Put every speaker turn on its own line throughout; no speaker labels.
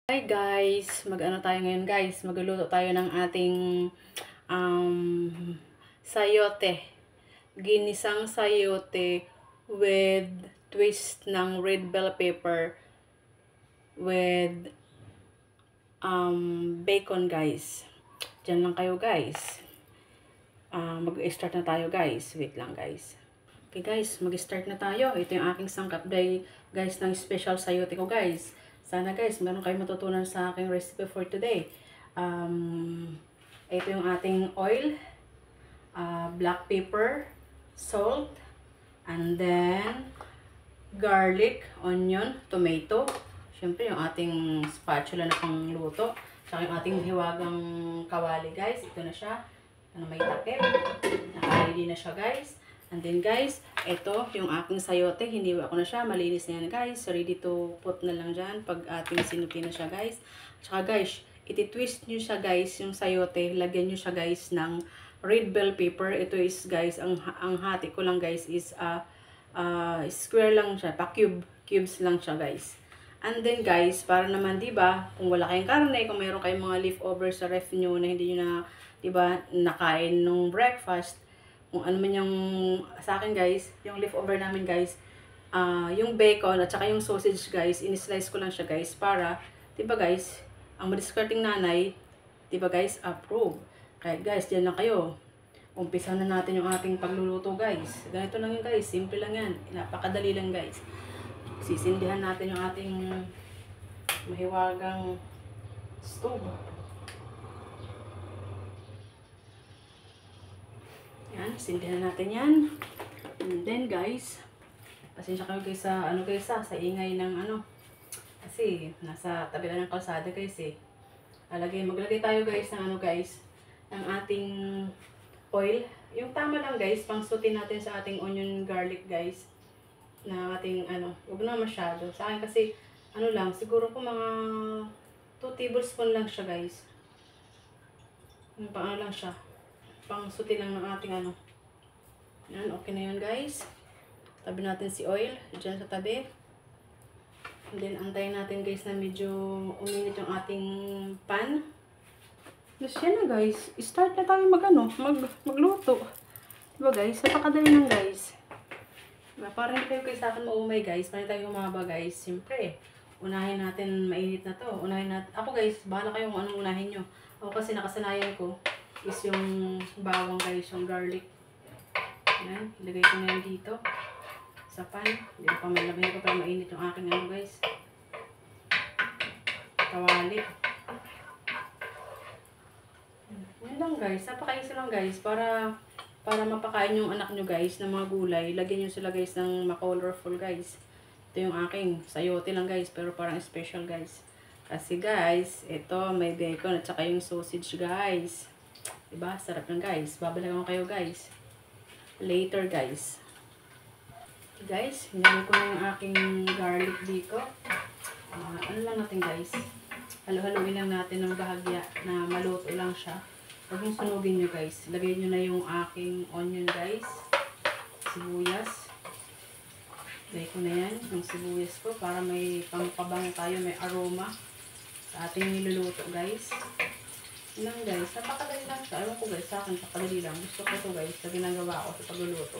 Hi guys, mag-ano tayo ngayon guys, magluluto tayo ng ating sayote. Ginisang sayote with twist ng red bell pepper with bacon guys. Diyan lang kayo guys. Mag-start na tayo guys. Wait lang guys. Okay guys, mag-start na tayo. Ito yung aking sangkap guys ng special sayote ko guys. Sana guys, meron kayong matutunan sa aking recipe for today. Ito yung ating oil, black pepper, salt, and then garlic, onion, tomato. Siyempre yung ating spatula na pangluto. Saka yung ating hiwagang kawali guys. Ito na siya. May takip. Naka-ready na siya guys. And then guys, ito yung aking sayote, hiniwa ko na siya, malinis na yan guys, ready to put na lang dyan pag ating sinuti na siya guys. Tsaka guys, iti-twist nyo siya guys, yung sayote, lagyan nyo siya guys ng red bell pepper. Ito is guys, ang hati ko lang guys is square lang siya, cubes lang siya guys. And then guys, para naman 'di ba, kung wala kayong karne, kung mayroon kayong mga leftover sa ref nyo na hindi nyo na 'di ba nakain nung breakfast, kung ano man yung sa akin guys, yung leftover namin guys, yung bacon at saka yung sausage guys, in-slice ko lang siya guys para, 'di ba guys, ang madiscarding nanay, 'di ba guys, approve. Kaya guys, diyan lang kayo. Umpisa na natin yung ating pagluluto guys. Ganito lang yun guys, simple lang yan. Napakadali lang guys. Sisindihan natin yung ating mahiwagang stove. Yan, sindihan natin yan. And then guys, pasensya kayo guys sa sa ingay ng kasi nasa tabi lang ng kalsada guys eh. Maglagay tayo guys ng guys, ng ating oil. Yung tama lang guys, pangsutin natin sa ating onion garlic guys. Na ating huwag na masyado. Sa akin kasi lang, siguro po mga 2 tablespoon lang siya guys. Yung lang siya. Pangsutin lang ng ating Yan, okay na yun guys. Tabi natin si oil dyan sa tabi. And then antayin natin guys na medyo uminit yung ating pan. Yes, yan na guys. Start na tayo magluto. Diba guys? Napakadali lang guys. Diba? Para hindi kayo sa akin maumay guys. Para tayo humaba guys. Siyempre, unahin natin, mainit na to. Unahin natin. Ako guys, bahala kayo kung anong unahin nyo. Ako kasi nakasanayan ko is yung bawang guys, yung garlic. Yan, ilagay ko na yan dito sa pan. Hindi ko pa malagay ko para mainit yung aking guys, kawali. Yan lang guys, napaka-easy lang guys, para mapakain yung anak nyo guys ng mga gulay. Lagyan nyo sila guys ng ma-colorful guys. Ito yung aking sayote lang guys, pero parang special guys. Kasi guys, ito may bacon at saka yung sausage guys. Diba? Sarap lang guys. Babalikan ko kayo guys later guys. Guys, hinagay ko na yung aking garlic dito. Ano lang natin guys, halo-haloin lang natin ng bahagya na maluto lang siya. Huwag yung sunugin nyo guys. Lagay nyo na yung aking onion guys, sibuyas. Lagay ko na yan yung sibuyas ko para may pampabango tayo, may aroma sa ating niluluto guys. Lang guys, napakadali lang siya. Ewan ko guys, sa akin napakadali lang. Gusto ko to guys sa ginagawa ko sa pagluluto.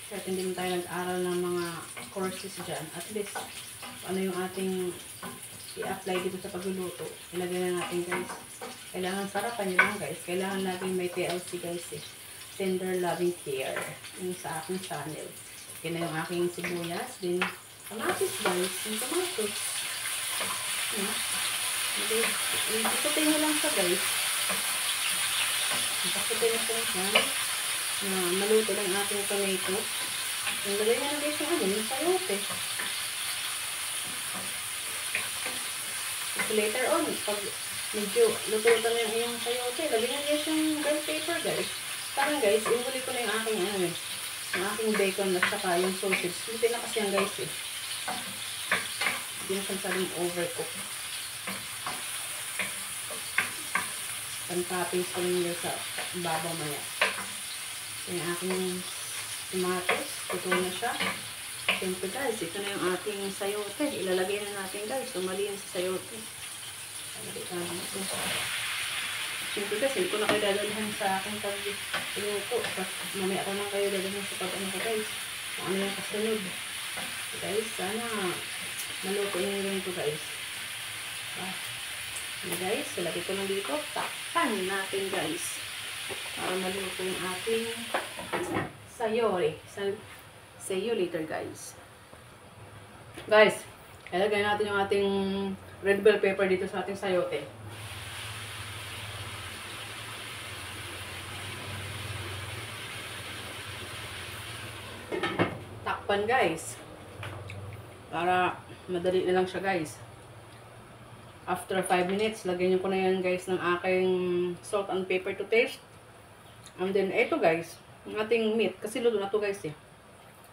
Kahit hindi mo tayo nag-aral ng mga courses dyan, at least ano yung ating i-apply dito sa pagluluto, ilagay na natin guys. Kailangan sarapan nyo lang guys. Kailangan laging may TLC guys eh. Tender Loving Care. Yung sa aking channel. Okay na yung aking sibuyas. Then, kamatis guys. Yung kamatis. Iputay nyo lang siya guys. Iputay nyo siya na maluto lang ating tomato. Ang lagay nyo na guys yung sayote. So later on, pag medyo luto-luto na yung iyong sayote, lagay nyo guys yung bell pepper guys. Parang guys, ihuli ko na yung aking yung aking bacon at saka yung sausage. Luto na kasi yan guys eh. Hindi na siya masyadong overcook. Pantapins ko nyo sa babaw maya. Yung aking tomatos, tuto na siya. Siyempre guys, ito na yung ating sayote. Ilalagay na natin guys. Tumali yan sa sayote. Ilalagay na natin. Siyempre guys, hindi ko na kayo dadalhan sa aking pag-iluto. Mamaya ko lang kayo dadalhan sa pag-ano ko guys. Kung ano yung kasunod. Guys, sana maluto nyo ganito guys. Guys, ilagay ko lang dito. Takpan natin guys. Para maluto yung ating sayori. See you later guys. Guys, ilagay natin yung ating red bell pepper dito sa ating sayote. Takpan guys. Para madali na lang siya guys. After 5 minutes, lagyan ko na yan guys ng aking salt and pepper to taste. And then ito guys, yung ating meat. Kasi luto na to guys eh.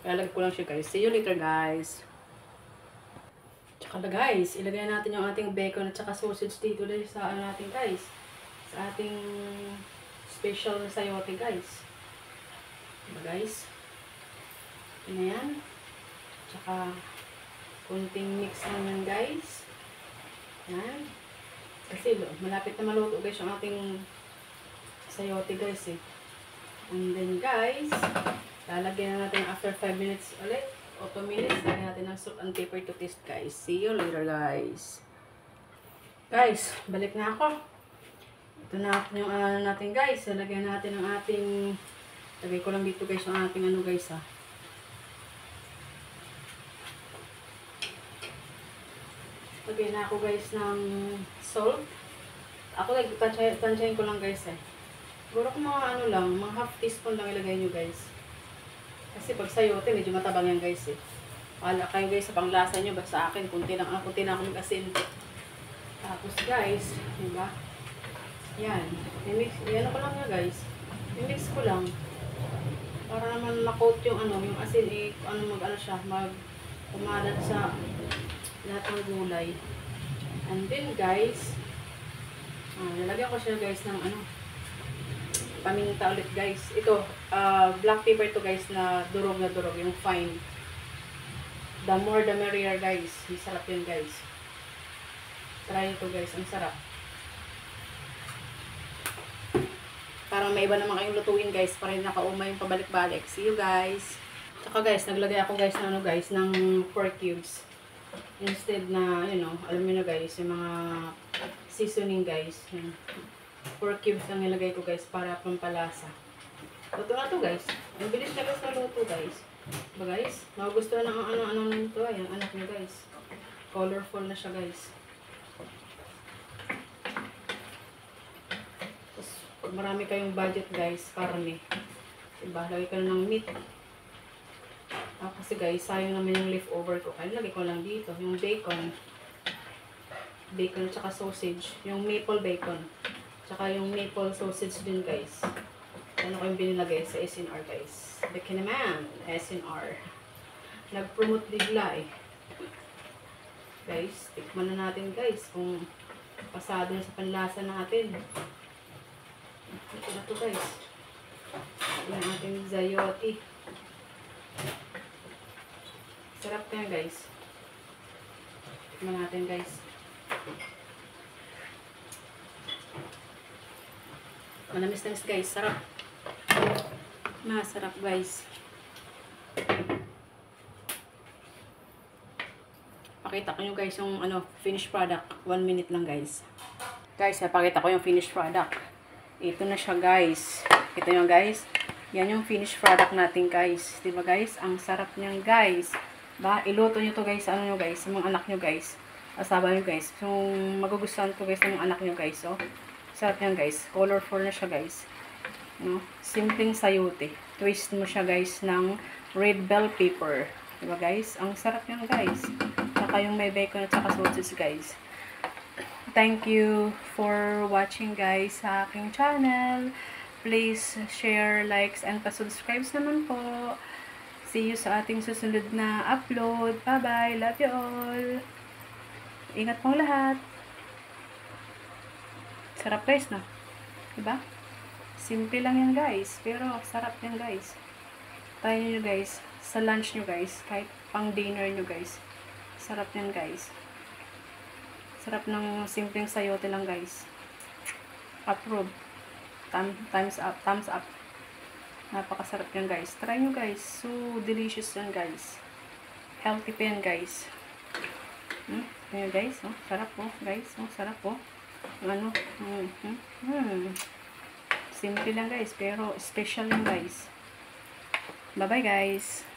Kaya lagay ko lang siya guys. See you later guys. Tsaka guys, ilagay natin yung ating bacon at saka sausage dito dahil sa natin guys. Sa ating special na sayote guys. Diba guys? Ito na yan. Tsaka kunting mix naman guys. Yan. Kasi malapit na maluto guys yung ating sayote guys eh. And then guys, lalagyan na natin after 5 minutes ulit. O 2 minutes, lagyan natin ng salt and pepper to taste guys. See you later guys. Guys, balik na ako. Ito na yung natin guys. Lalagyan natin ng ating, lagay ko lang dito guys yung ating ano guys ha. Lagyan na ako guys ng salt. Ako tansyahin ko lang guys eh. Siguro kung mga ano lang, mga half teaspoon lang ilagay nyo guys. Kasi pag sayote, medyo matabang yan guys eh. Wala kayo guys sa panglasa nyo. Basta sa akin, kunti na ako mag-asin. Tapos guys, diba? Yan. Yan ko lang nga guys. I-mix ko lang. Para naman makot yung ano, yung asin eh, mag-ano siya, kumalat sa lahat ng gulay. And then guys, lalagyan ko siya guys ng ano, paminta ulit guys. Ito, black pepper to guys na durog, yung fine. The more the merrier guys. Masarap yun guys. Try ito guys, ang sarap. Parang may iba naman kayong lutuin guys, para hindi nakauma yung pabalik-balik. See you guys. Tsaka guys, naglagay ako guys ng ano guys, ng pork cubes. Instead na, you know, alam niyo na guys, yung mga seasoning guys. Yan. Pork cubes lang nilagay ko guys para pampalasa. Luto na to guys. Ang bilis na guys na luto guys. Diba guys? Magugustuhan ng ano nito. Ayan, anak niya guys. Colorful na siya guys. Tapos, pag marami kayong budget guys, karne. Diba? Lagay ka na ng meat. Kasi guys, sayang naman yung leftover ko. Kaya lagay ko lang dito. Yung bacon. Bacon at saka sausage. Yung maple bacon. Tsaka yung maple sausage din guys. Ano ko yung binilagay sa SNR guys. Baki naman. SNR. Nag-promote bigla eh. Guys, tikman na natin guys. Kung pasado na sa panlasa natin. Ito na to guys. Ito na ating sayote. Sarap na guys. Tikman natin guys. Manamis-namis guys. Sarap. Masarap guys. Pakita ko nyo guys yung ano, finished product. 1 minute lang guys. Guys, napakita ko yung finished product. Ito na siya guys. Ito yung guys. Yan yung finished product natin guys. Diba guys? Ang sarap niyan guys. Ba, iluto nyo to guys, ano nyo guys, sa mga anak nyo guys, asawa nyo guys, yung magugustuhan to guys ng mga anak nyo guys, oh. Sarap yan guys, colorful na siya guys, no? Simpleng sayote, twist mo siya guys ng red bell pepper, diba guys, ang sarap yan guys, saka yung may bacon at saka sausage guys. Thank you for watching guys sa aking channel, please share, likes, and pa-subscribe naman po. See you sa ating susunod na upload. Bye-bye. Love you all. Ingat pong lahat. Sarap guys, no? Diba? Simple lang yan guys. Pero sarap yan guys. Try nyo guys. Sa lunch nyo guys. Kahit pang dinner nyo guys. Sarap yan guys. Sarap ng simpleng sayote lang guys. Approve. Thumbs up. Thumbs up. Napakasarap yan guys. Try nyo guys. So delicious yan guys. Healthy pa yan guys. Ayan guys. Oh, sarap po guys. Oh, sarap po. Ano? Simple lang guys. Pero special yan guys. Bye bye guys.